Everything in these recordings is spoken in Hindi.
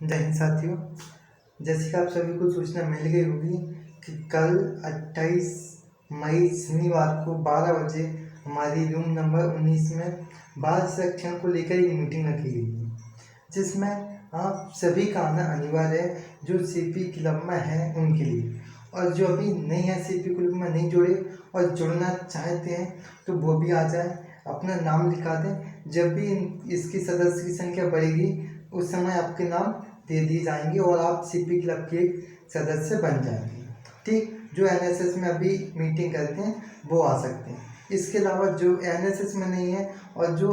जय हिंद साथियों। जैसे कि आप सभी को सूचना मिल गई होगी कि कल 28 मई शनिवार को 12 बजे हमारी रूम नंबर 19 में बाल संरक्षण को लेकर एक मीटिंग रखी गई है, जिसमें आप सभी का आना अनिवार्य है जो सीपी क्लब में है उनके लिए, और जो अभी नहीं है सीपी क्लब में नहीं जुड़े और जुड़ना चाहते हैं तो वो भी आ जाए, अपना नाम लिखा दें। जब भी इसकी सदस्य की संख्या बढ़ेगी उस समय आपके नाम दे दिए जाएंगे और आप सीपी क्लब के सदस्य बन जाएंगे। ठीक, जो एनएसएस में अभी मीटिंग करते हैं वो आ सकते हैं। इसके अलावा जो एनएसएस में नहीं है और जो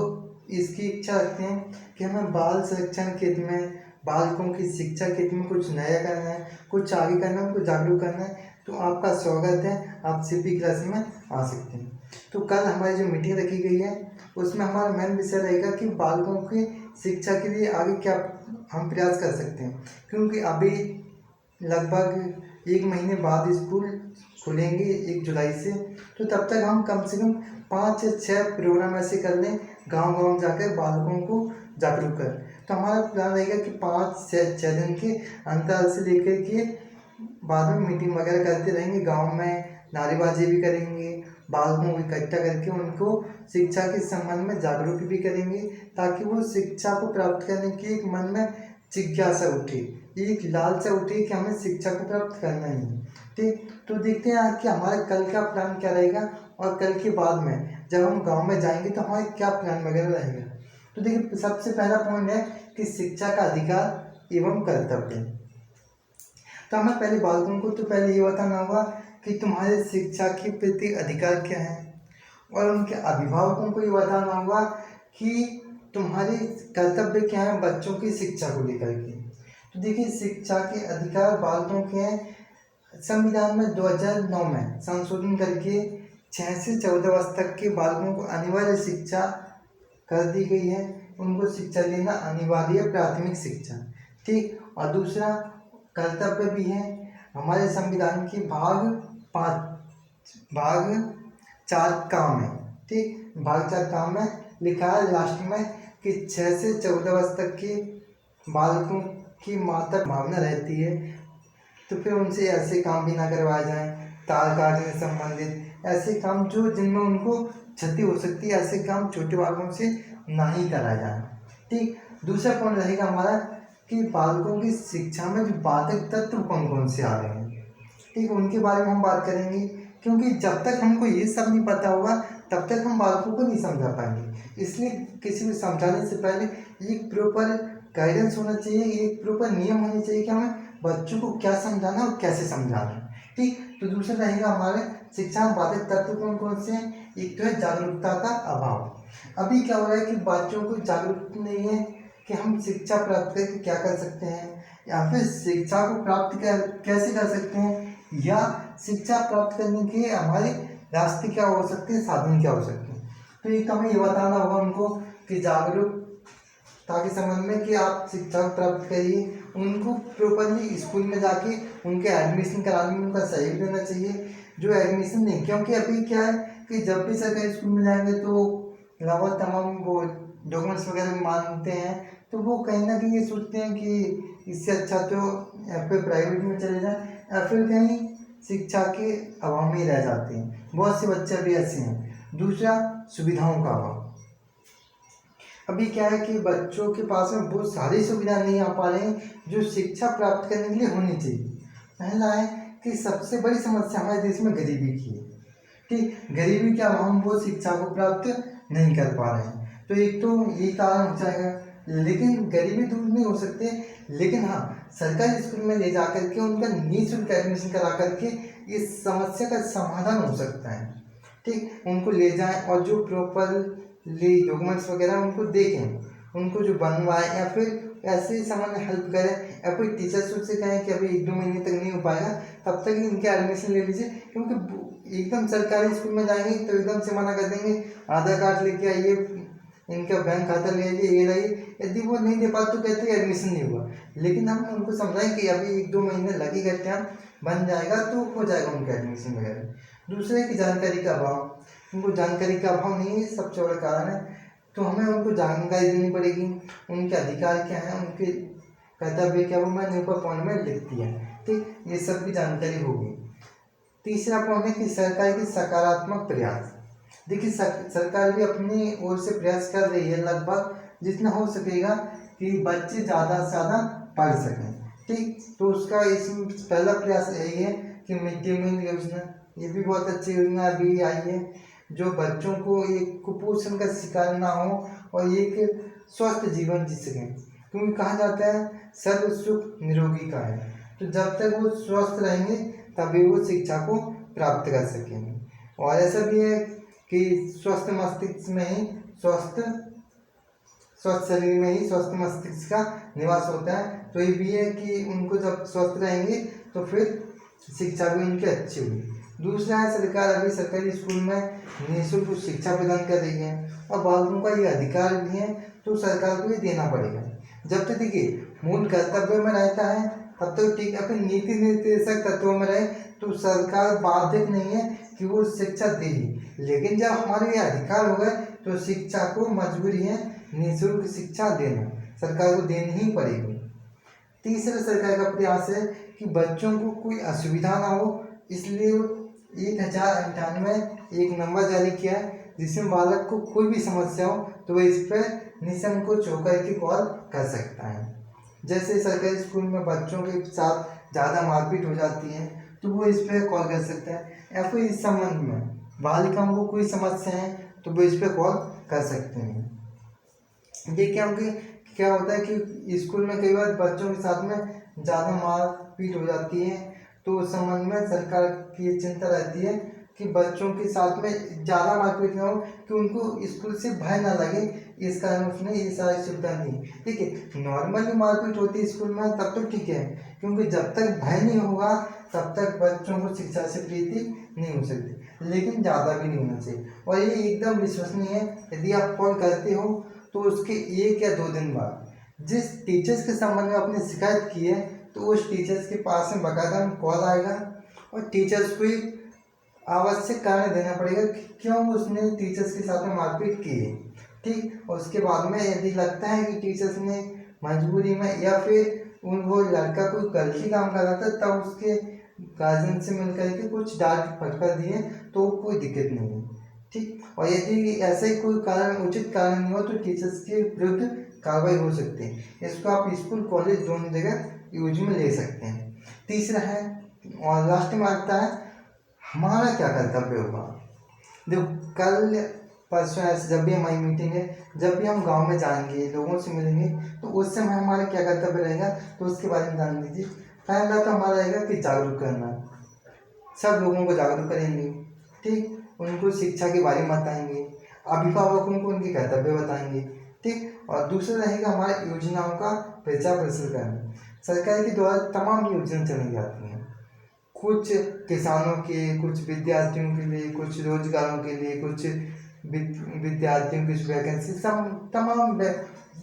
इसकी इच्छा रखते हैं कि हमें बाल संरक्षण क्षेत्र में, बालकों की शिक्षा क्षेत्र में कुछ नया करना है, कुछ आगे करना है, उनको जागरूक करना है, तो आपका स्वागत है, आप सीपी क्लास में आ सकते हैं। तो कल हमारी जो मीटिंग रखी गई है उसमें हमारा मेन विषय रहेगा कि बालकों की शिक्षा के लिए आगे क्या हम प्रयास कर सकते हैं, क्योंकि अभी लगभग 1 महीने बाद स्कूल खुलेंगे 1 जुलाई से। तो तब तक हम कम से कम 5 या 6 प्रोग्राम ऐसे कर लें गांव-गांव जाकर बालकों को जागरूक कर। तो हमारा प्लान रहेगा कि 5 से 6 दिन के अंतराल से लेकर के बाद में मीटिंग वगैरह करते रहेंगे, गांव में नारेबाजी भी करेंगे, बालकों को इकट्ठा करके उनको शिक्षा के संबंध में जागरूक भी करेंगे, ताकि वो शिक्षा को प्राप्त करने की एक मन में जिज्ञासा उठे, एक लालसा उठे कि हमें शिक्षा को प्राप्त करना ही है। ठीक, तो देखते हैं कि हमारा कल का प्लान क्या रहेगा और कल के बाद में जब हम गांव में जाएंगे तो हमारा क्या प्लान वगैरह रहेगा। तो देखिए, सबसे पहला पॉइंट है कि शिक्षा का अधिकार एवं कर्तव्य। तो हमें पहले बालकों को तो पहले ये बताना होगा कि तुम्हारे शिक्षा के प्रति अधिकार क्या है, और उनके अभिभावकों को ये बताना होगा कि तुम्हारे कर्तव्य क्या है बच्चों की शिक्षा को लेकर के। तो देखिए, शिक्षा के अधिकार बालकों के हैं। संविधान में 2009 में संशोधन करके 6 से 14 वर्ष तक के बालकों को अनिवार्य शिक्षा कर दी गई है, उनको शिक्षा लेना अनिवार्य है, प्राथमिक शिक्षा। ठीक, और दूसरा कर्तव्य भी है हमारे संविधान की भाग 4 काम है। ठीक, भाग 4 काम में लिखा है लास्ट में कि 6 से 14 वर्ष तक के बालकों की माता भावना रहती है तो फिर उनसे ऐसे काम भी ना करवाए जाएं, तार काटने से संबंधित ऐसे काम जो जिनमें उनको क्षति हो सकती है, ऐसे काम छोटे बालकों से ना ही कराया जाए। ठीक, दूसरा पॉइंट रहेगा हमारा कि बालकों की शिक्षा में जो बाधक तत्व कौन कौन से आ रहे हैं, ठीक, उनके बारे में हम बात करेंगे, क्योंकि जब तक हमको ये सब नहीं पता होगा तब तक हम बालकों को नहीं समझा पाएंगे। इसलिए किसी को समझाने से पहले एक प्रॉपर गाइडेंस होना चाहिए, एक प्रॉपर नियम होने चाहिए कि हमें बच्चों को क्या समझाना और कैसे समझाना। ठीक, तो दूसरा रहेगा हमारे शिक्षा में बाधक तत्व कौन कौन से हैं। एक तो है जागरूकता का अभाव। अभी क्या हो रहा है कि बच्चों को जागरूक नहीं है कि हम शिक्षा प्राप्त करके क्या कर सकते हैं, या फिर शिक्षा को प्राप्त कैसे कर सकते हैं, या शिक्षा प्राप्त करने के हमारे रास्ते क्या हो सकते हैं, साधन क्या हो सकते हैं। तो एक तो हमें ये बताना होगा उनको कि जागरूकता के संबंध में कि आप शिक्षा प्राप्त करिए, उनको प्रॉपरली स्कूल में जाके उनके एडमिशन कराने में उनका सहयोग देना चाहिए। जो एडमिशन नहीं, क्योंकि अभी क्या है कि जब भी सरकारी स्कूल में जाएंगे तो लगभग तमाम वो डॉक्यूमेंट्स वगैरह मांगते हैं, तो वो कहीं ना कहीं ये सोचते हैं कि इससे अच्छा तो या फिर प्राइवेट में चले जाएं या फिर कहीं शिक्षा के अभाव में ही रह जाते हैं। बहुत से बच्चे भी ऐसे हैं। दूसरा, सुविधाओं का अभाव। अभी क्या है कि बच्चों के पास में बहुत सारी सुविधा नहीं आ पा रहे हैं जो शिक्षा प्राप्त करने के लिए होनी चाहिए। पहला है कि सबसे बड़ी समस्या हमारे देश में गरीबी की है। ठीक, गरीबी के अभाव हम वो शिक्षा को प्राप्त नहीं कर पा रहे हैं, तो एक तो ये कारण हो जाएगा। लेकिन गरीबी दूर नहीं हो सकते, लेकिन हाँ, सरकारी स्कूल में ले जा करके उनका निःशुल्क एडमिशन करा करके इस समस्या का समाधान हो सकता है। ठीक, उनको ले जाएं और जो प्रॉपरली डॉक्यूमेंट्स वगैरह उनको देखें, उनको जो बनवाएं, या फिर ऐसे ही सामान्य हेल्प करें, या कोई टीचर्स से कहें कि अभी 1-2 महीने तक नहीं हो पाएगा तब तक इनके एडमिशन ले लीजिए। क्योंकि एकदम सरकारी स्कूल में जाएंगे तो एकदम से मना कर देंगे, आधार कार्ड लेके आइए, इनका बैंक खाता ले आइए, ये लाइए। यदि वो नहीं दे पाते तो कहते हैं एडमिशन नहीं हुआ। लेकिन हम उनको समझाएं कि अभी 1-2 महीने लगेगा, टाइम बन जाएगा तो हो जाएगा उनका एडमिशन वगैरह। दूसरे की जानकारी का अभाव, उनको जानकारी का अभाव नहीं है, सबसे बड़ा कारण है। तो हमें उनको जानकारी देनी पड़ेगी, उनके अधिकार क्या हैं, उनके कर्तव्य क्या वो मैंने ऊपर पॉइंट में लिख दिया। ठीक, ये सब की जानकारी होगी। तीसरा पॉइंट है कि सरकार की सकारात्मक प्रयास। देखिए सरकार भी अपनी ओर से प्रयास कर रही है लगभग जितना हो सकेगा कि बच्चे ज़्यादा से ज़्यादा पढ़ सकें। ठीक, तो उसका इसमें पहला प्रयास यही है कि मिड डे मील योजना, ये भी बहुत अच्छी योजना अभी आई है जो बच्चों को एक कुपोषण का शिकार ना हो और एक स्वस्थ जीवन जी सकें। क्योंकि कहा जाता है सर्व सुख निरोगी का है, तो जब तक वो स्वस्थ रहेंगे तभी वो शिक्षा को प्राप्त कर सकेंगे। और ऐसा भी है कि स्वस्थ मस्तिष्क में ही स्वस्थ शरीर में ही स्वस्थ मस्तिष्क का निवास होता है। तो ये भी है कि उनको जब स्वस्थ रहेंगे तो फिर शिक्षा भी उनकी अच्छी होगी। दूसरा है सरकार अभी सरकारी स्कूल में निःशुल्क शिक्षा प्रदान कर रही है और बालकों का ये अधिकार भी है, तो सरकार को ये देना पड़ेगा। जब तक देखिए मूल कर्तव्य में रहता है तब तक ठीक है, अपनी नीति निर्देशक तत्वों में रहे तो सरकार बाध्यक नहीं है कि वो शिक्षा दे ही। लेकिन जब हमारे ये अधिकार हो गए तो शिक्षा को मजबूरी है निःशुल्क शिक्षा देना, सरकार को देनी ही पड़ेगी। तीसरा सरकार का प्रयास है कि बच्चों को कोई असुविधा ना हो, इसलिए 1098 एक नंबर जारी किया है जिसमें बालक को कोई भी समस्या हो तो वह इस पर निसंकोच होकर के कॉल कर सकता है। जैसे सरकारी स्कूल में बच्चों के साथ ज़्यादा मारपीट हो जाती है तो वो इस पर कॉल कर सकता है, या फिर इस संबंध में बालिकाओं को कोई समस्या है तो वो इस पर कॉल कर सकते हैं। ये क्या होता है कि स्कूल में कई बार बच्चों के साथ में ज़्यादा मारपीट हो जाती है, तो उस संबंध में सरकार की ये चिंता रहती है कि बच्चों के साथ में ज़्यादा मारपीट ना हो, कि उनको स्कूल से भय ना लगे, इस कारण उसने ये सारी सुविधा दी। ठीक है, नॉर्मली मारपीट होती है स्कूल में तब तो ठीक है, क्योंकि जब तक भय नहीं होगा तब तक बच्चों को शिक्षा से प्रीति नहीं हो सकती, लेकिन ज़्यादा भी नहीं होना चाहिए। और ये एकदम विश्वसनीय है, यदि आप कॉल करते हो तो उसके 1 या 2 दिन बाद जिस टीचर्स के संबंध में आपने शिकायत की है तो उस टीचर्स के पास में बाकायदा कॉल आएगा और टीचर्स को एक आवश्यक कारण देना पड़ेगा कि क्यों उसने टीचर्स के साथ में मारपीट की है। ठीक, और उसके बाद में यदि लगता है कि टीचर्स ने मजबूरी में या फिर वो लड़का कोई गलती काम कर रहा था तब उसके गार्जियन से मिल करके कुछ डांट फटकार दिए तो कोई दिक्कत नहीं है। ठीक, और यदि ऐसा ही कोई कारण उचित कारण नहीं हो तो टीचर्स के विरुद्ध कार्रवाई हो सकती है। इसको आप स्कूल कॉलेज दोनों जगह यूज में ले सकते हैं। तीसरा है और लास्ट में आता है हमारा क्या कर्तव्य होगा। देखो कल परसों ऐसे जब भी हमारी मीटिंग है, जब भी हम गांव में जाएंगे लोगों से मिलेंगे तो उस समय हमारा क्या कर्तव्य रहेगा तो उसके बारे में जान लीजिए। पहला तो हमारा रहेगा कि जागरूक करना, सब लोगों को जागरूक करेंगे। ठीक, उनको शिक्षा के बारे में बताएंगे, अभिभावकों को उनके कर्तव्य बताएंगे। ठीक, और दूसरा रहेगा हमारे योजनाओं का प्रचार प्रसार करना। सरकार के द्वारा तमाम योजना चलाई जाती हैं, कुछ किसानों के, कुछ विद्यार्थियों के लिए, कुछ रोजगारों के लिए, कुछ विद्यार्थियों की वैकेंसी, सब तमाम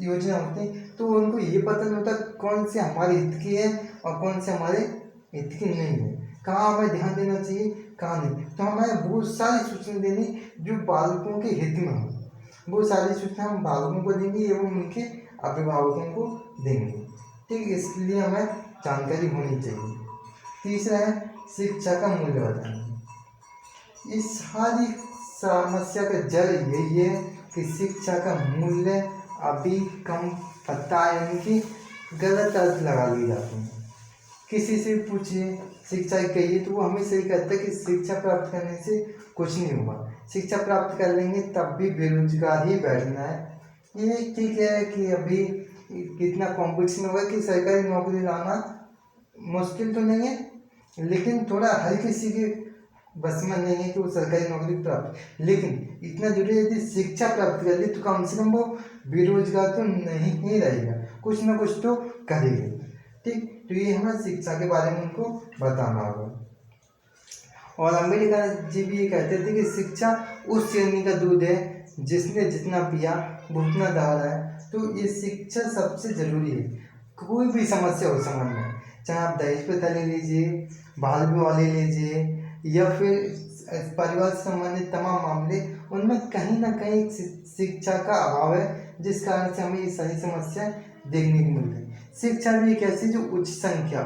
योजना होती हैं। तो उनको ये पता नहीं होता कौन से हमारे हित की है और कौन से हमारे हित की नहीं है, कहाँ हमें ध्यान देना चाहिए कहाँ नहीं। तो हमें बहुत सारी सूचना देनी जो बालकों के हित में हो, वो सारी सूचना हम बालकों को देंगे एवं उनके अभिभावकों को देंगे। ठीक, इसलिए हमें जानकारी होनी चाहिए। तीसरा है शिक्षा का मूल्य बताना। इस सारी समस्या का जड़ यही है कि शिक्षा का मूल्य अभी कम पता है, उनकी गलत अर्थ लगा ली जाती है। किसी से पूछिए शिक्षा कहिए तो वो हमेशा ही कहता है कि शिक्षा प्राप्त करने से कुछ नहीं होगा, शिक्षा प्राप्त कर लेंगे तब भी बेरोजगार ही बैठना है। ये ठीक है कि अभी कितना कंपटीशन होगा कि सरकारी नौकरी लाना मुश्किल तो नहीं है, लेकिन थोड़ा हर किसी के बस में नहीं है कि वो सरकारी नौकरी प्राप्त, लेकिन इतना जरूरी है यदि शिक्षा प्राप्त कर ली तो कम से कम वो बेरोजगार तो नहीं ही रहेगा, कुछ ना कुछ तो करेगा। ठीक, तो ये हमें शिक्षा के बारे में उनको बताना होगा। और अम्बेडकर जी भी ये कहते थे कि शिक्षा उस श्रेणी का दूध है जिसने जितना पिया वो उतना दहाड़ा है। तो ये शिक्षा सबसे जरूरी है, कोई भी समस्या हो समझ में, चाहे आप दहेज प्रथा ले लीजिए, बाल विवाह ले लीजिए, या फिर परिवार से संबंधित तमाम मामले, उनमें कहीं ना कहीं शिक्षा का अभाव है जिस कारण से हमें ये सारी समस्या देखने को मिलती है। शिक्षा भी एक ऐसी जो उच्च संख्या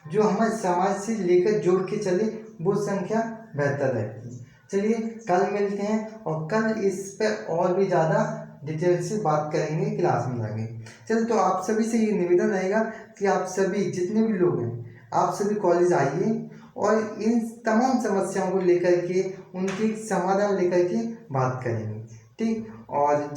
जो हमारे समाज से लेकर जोड़ के चले, वो संख्या बेहतर रहती है। चलिए कल मिलते हैं और कल इस पे और भी ज़्यादा डिटेल से बात करेंगे क्लास में जाके। चलो तो आप सभी से ये निवेदन रहेगा कि आप सभी जितने भी लोग हैं आप सभी कॉलेज आइए और इन तमाम समस्याओं को लेकर के उनके समाधान लेकर के बात करेंगे, ठीक। और